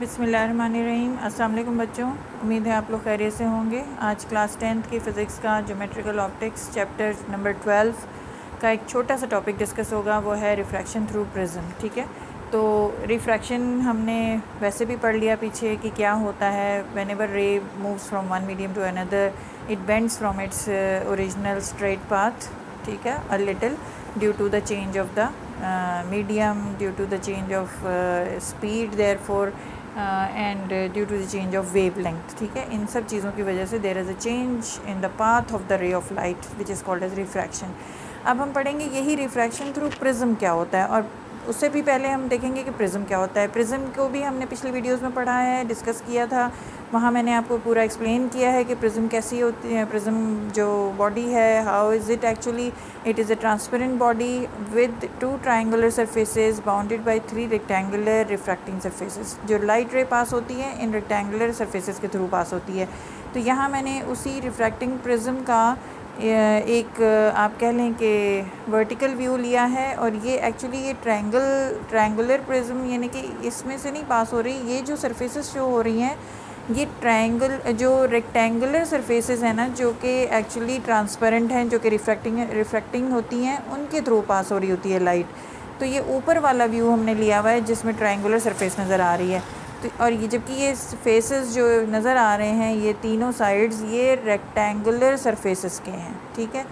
बिस्मिल्लाहिर्रहमानिर्रहीम। अस्सलाम वालेकुम बच्चों, उम्मीद है आप लोग खैरियत से होंगे। आज क्लास 10th की फ़िज़िक्स का ज्योमेट्रिकल ऑप्टिक्स चैप्टर नंबर 12 का एक छोटा सा टॉपिक डिस्कस होगा, वो है रिफ्रैक्शन थ्रू प्रिज्म। ठीक है, तो रिफ्रैक्शन हमने वैसे भी पढ़ लिया पीछे कि क्या होता है whenever ray moves from one medium to another, it bends from its original straight path. ठीक है, a little due to the change of the medium, due to the change of speed, therefore and due to the change of wavelength. ठीक है, इन सब चीज़ों की वजह से there is a change in the path of the ray of light which is called as refraction. अब हम पढ़ेंगे यही रिफ्रैक्शन थ्रू प्रिज्म क्या होता है, और उससे भी पहले हम देखेंगे कि प्रिज्म क्या होता है। प्रिज्म को भी हमने पिछली वीडियोस में पढ़ा है, डिस्कस किया था। वहाँ मैंने आपको पूरा एक्सप्लेन किया है कि प्रिज्म कैसी होती है। प्रिज्म जो बॉडी है, how is it actually, it is a transparent body with 2 triangular surfaces bounded by 3 rectangular refracting surfaces. जो लाइट रे पास होती है इन रेक्टेंगुलर सरफेसेस के थ्रू पास होती है। तो यहाँ मैंने उसी रिफ्रैक्टिंग प्रिज्म का एक आप कह लें कि वर्टिकल व्यू लिया है, और ये एक्चुअली ये ट्रायंगुलर प्रिज्म यानी कि इसमें से नहीं पास हो रही। ये जो सरफेसेस शो हो रही हैं ये जो रेक्टेंगुलर सरफेसेस हैं ना, जो कि एक्चुअली ट्रांसपेरेंट हैं, जो कि रिफ्रैक्टिंग होती हैं, उनके थ्रू पास हो रही होती है लाइट। तो ये ऊपर वाला व्यू हमने लिया हुआ है जिसमें ट्रायंगुलर सरफेस नज़र आ रही है। तो और ये जबकि ये फेसेस जो नज़र आ रहे हैं, ये तीनों साइड्स ये रेक्टेंगुलर सरफेसेस के हैं। ठीक है,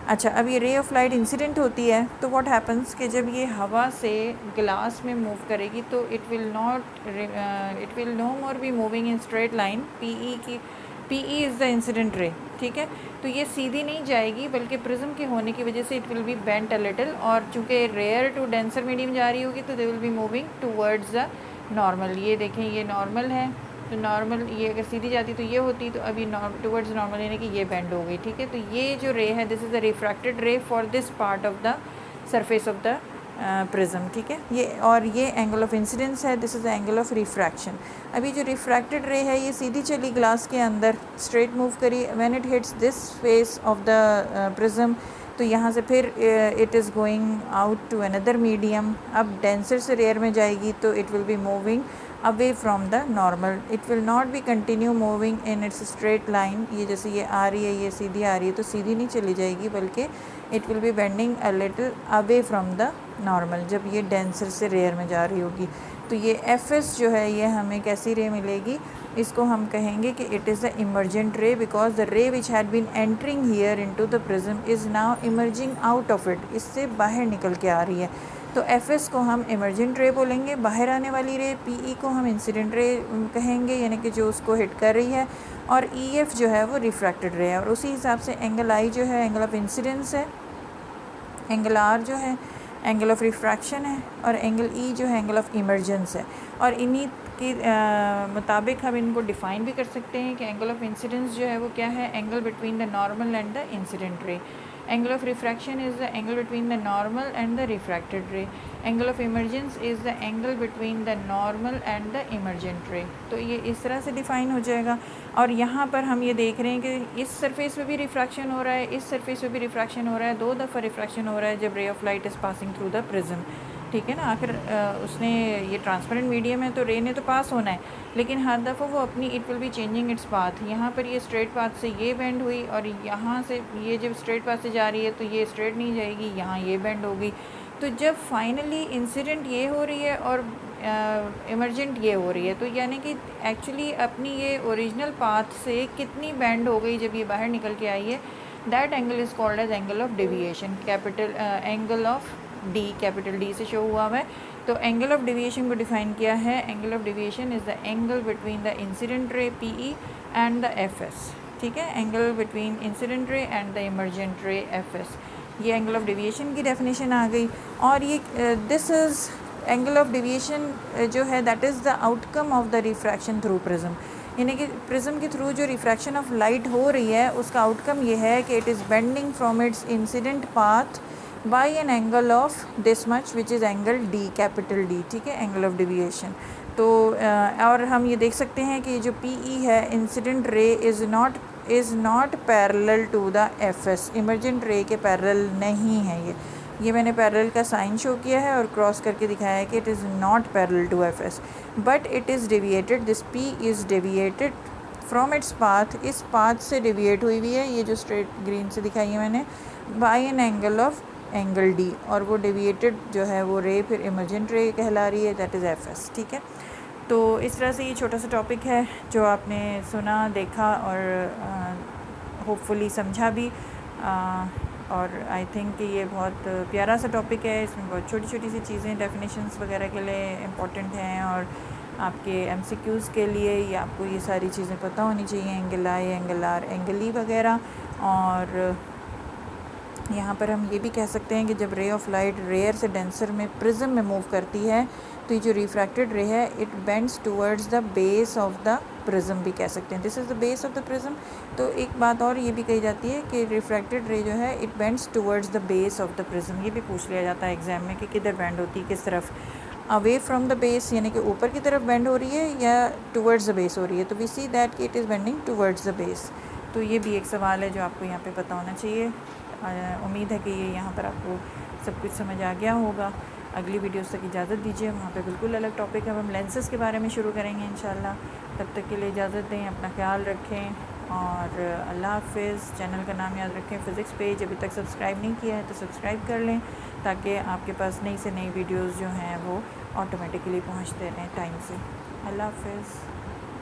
अच्छा, अब ये रे ऑफ लाइट इंसिडेंट होती है तो व्हाट हैपन्स कि जब ये हवा से ग्लास में मूव करेगी तो it will no more be moving in straight line. PE is the incident ray. ठीक है, तो ये सीधी नहीं जाएगी बल्कि प्रिज्म के होने की वजह से it will B bent a little, और चूँकि रेयर टू डेंसर मीडियम जा रही होगी तो they will be moving towards the normal. ये देखें, ये नॉर्मल है, तो नॉर्मल ये अगर सीधी जाती तो ये होती, तो अभी टुवर्ड्स नॉर्मल यानी कि ये बेंड हो गई। ठीक है, तो ये जो रे है, दिस इज़ द रिफ्रैक्टेड रे for this part of the surface of the prism. ठीक है, ये और ये एंगल ऑफ इंसिडेंस है, this is the angle of refraction. अभी जो रिफ्रैक्टेड रे है ये सीधी चली ग्लास के अंदर, स्ट्रेट मूव करी, when it hits this face of the prism, तो यहाँ से फिर it is going out to another medium. अब डेंसर से रेयर में जाएगी तो it will be moving away from the normal, it will not be continue moving in its straight line. ये जैसे ये आ रही है, ये सीधी आ रही है, तो सीधी नहीं चली जाएगी बल्कि it will B bending a little away from the normal जब ये डेंसर से रेयर में जा रही होगी। तो ये एफएस जो है ये हमें कैसी रे मिलेगी, इसको हम कहेंगे कि it is the emergent ray, because the ray which had been entering here into the prism is now emerging out of it, इससे बाहर निकल के आ रही है। तो एफएस को हम इमर्जेंट रे बोलेंगे, बाहर आने वाली रे। पीई को हम इंसिडेंट रे कहेंगे, यानी कि जो उसको हिट कर रही है, और ईएफ जो है वो रिफ्रैक्टेड रे है। और उसी हिसाब से एंगल आई जो है एंगल ऑफ इंसिडेंस है, एंगल आर जो है एंगल ऑफ रिफ्रैक्शन है, और एंगल ई जो है एंगल ऑफ इमर्जेंस है। और इन्हीं के मुताबिक हम इनको डिफ़ाइन भी कर सकते हैं कि एंगल ऑफ इंसिडेंस जो है वो क्या है, angle between the normal and the incident रे। Angle of refraction is the angle between the normal and the refracted रे। Angle of emergence is the angle between the normal and the emergent रे। तो ये इस तरह से define हो जाएगा। और यहाँ पर हम ये देख रहे हैं कि इस सरफेस पे भी रिफ्रैक्शन हो रहा है, इस सरफेस पे भी रिफ्रैक्शन हो रहा है, 2 दफ़ा रिफ्रैक्शन हो रहा है जब ray of light is passing through the prism. ठीक है ना, आखिर उसने ये ट्रांसपेरेंट मीडियम है तो रे ने तो पास होना है, लेकिन हर दफ़ा वो अपनी it will be changing its path. यहाँ पर ये स्ट्रेट पाथ से ये बेंड हुई, और यहाँ से ये जब स्ट्रेट पाथ से जा रही है तो ये स्ट्रेट नहीं जाएगी, यहाँ ये बेंड हो गई। तो जब फाइनली इंसिडेंट ये हो रही है और इमर्जेंट ये हो रही है, तो यानी कि एक्चुअली अपनी ये ओरिजिनल पाथ से कितनी बेंड हो गई जब ये बाहर निकल के आई है, that angle is called as angle of deviation. Capital angle of D, capital D से शो हुआ है। तो एंगल ऑफ डेविएशन को डिफाइन किया है, angle of deviation is the angle between the incident ray PE and the FS. ठीक है, angle between incident ray and the emergent ray FS. ये एंगल ऑफ डेविएशन की डेफिनेशन आ गई। और ये this is angle of deviation जो है that is the outcome of the refraction through prism, यानी कि प्रिज्म के थ्रू जो रिफ्रैक्शन ऑफ लाइट हो रही है उसका आउटकम ये है कि it is bending from its incident path by an angle of this much which is angle D, capital D. ठीक है, एंगल ऑफ डेविएशन। तो और हम ये देख सकते हैं कि जो पीई है, incident ray is not parallel to the FS, emergent ray के पैरेलल नहीं है ये। ये मैंने पैरेलल का साइन शो किया है और क्रॉस करके दिखाया है कि it is not parallel to F S, but it is deviated, this P is deviated from its path, इस पाथ से डेविएट हुई हुई है, ये जो स्ट्रेट ग्रीन से दिखाई है मैंने, by an angle of angle D, और वो डेविएटेड जो है वो रे फिर इमर्जेंट रे कहला रही है, दैट इज़ एफ एस। ठीक है, तो इस तरह से ये छोटा सा टॉपिक है जो आपने सुना, देखा और होपफुली समझा भी, और आई थिंक कि ये बहुत प्यारा सा टॉपिक है। इसमें बहुत छोटी छोटी सी चीज़ें डेफिनेशंस वगैरह के लिए इम्पोर्टेंट हैं, और आपके एमसीक्यूज़ के लिए ये आपको ये सारी चीज़ें पता होनी चाहिए, angle I, angle R, angle E वगैरह। और यहाँ पर हम ये भी कह सकते हैं कि जब रे ऑफ लाइट रेयर से डेंसर में प्रिज्म में मूव करती है तो ये जो रिफ्रैक्टेड रे है it bends towards the base of the prism भी कह सकते हैं, this is the base of the prism. तो एक बात और ये भी कही जाती है कि रिफ्रैक्टेड रे जो है it bends towards the base of the prism. ये भी पूछ लिया जाता है एग्जाम में कि किधर बेंड होती है, किस तरफ, अवे फ्रॉम द बेस यानी कि ऊपर की तरफ बेंड हो रही है या टूवर्ड्स द बेस हो रही है। तो वी सी दैट कि it is bending towards the base. तो ये भी एक सवाल है जो आपको यहाँ पे पता होना चाहिए। उम्मीद है कि ये यहाँ पर आपको सब कुछ समझ आ गया होगा। अगली वीडियोस तक इजाज़त दीजिए, वहाँ पे बिल्कुल अलग टॉपिक है, हम लेंसेज के बारे में शुरू करेंगे इंशाल्लाह। तब तक के लिए इजाज़त दें, अपना ख्याल रखें और अल्लाह हाफ़िज़। चैनल का नाम याद रखें फ़िज़िक्स पेज, अभी तक सब्सक्राइब नहीं किया है तो सब्सक्राइब कर लें ताकि आपके पास नई से नई वीडियोज़ जो हैं वो ऑटोमेटिकली पहुँचते रहें टाइम से। अल्लाह हाफ़िज़।